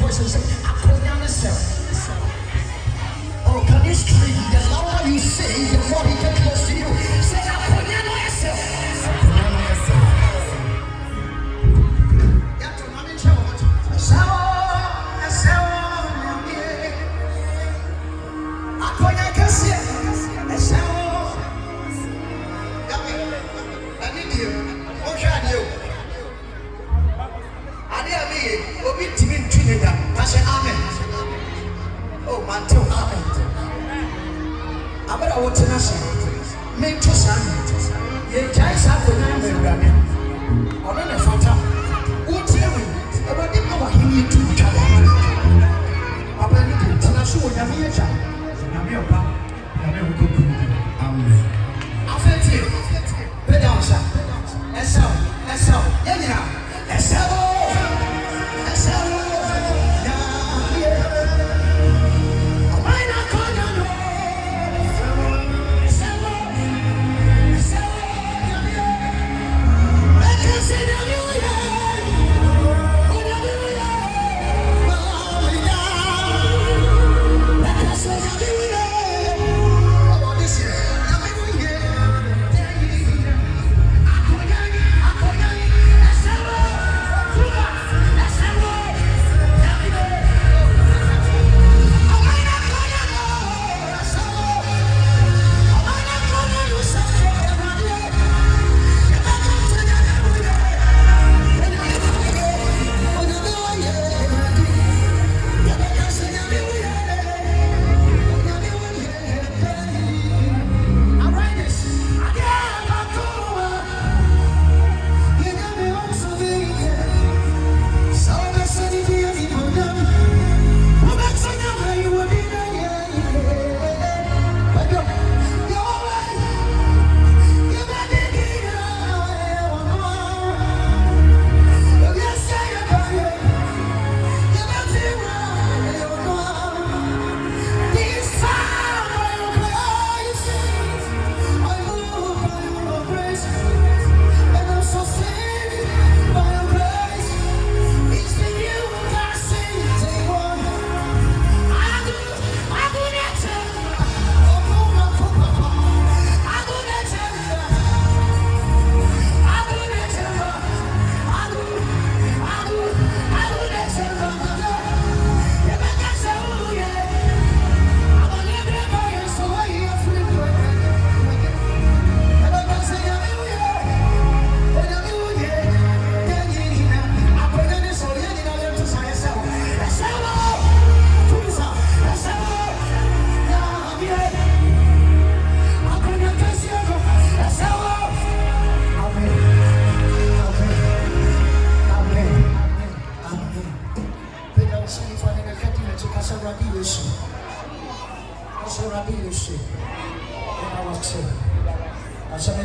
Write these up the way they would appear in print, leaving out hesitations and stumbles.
voice and say, I put down the self. Oh, can you scream? The louder you say, the more he get close to you. Say, I put down myself. Yeah, to mommy, oh, man, tell amen. I better watch an answer. Make to son. Ye guys have the name of Rami. Or in a photo. What's your way? About the power he need to travel. I believe it. And I saw Yamia. Yamia, amen. I felt you. Bedanza. Eso. Yeah. Eso.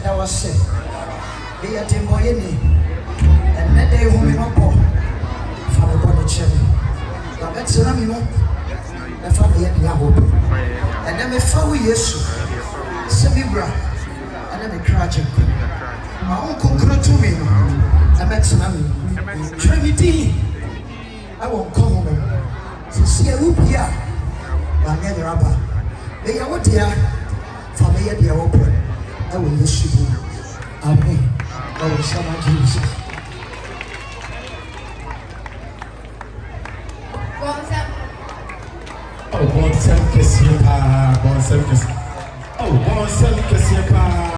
I was sick. Be a timboyini, and that day woman up for the body cherry. The veteran, the family at the hope. And then we found yes, Semibra, and then we crashing. My uncle grew to me, a veteran. Trinity, I won't come home. So see a whoop here, but never rubber. They are what they are, family at the open. I will use you. Amen. I will serve Jesus. Oh, bon, c'est que c'est pas. Oh, bon, c'est que c'est pas.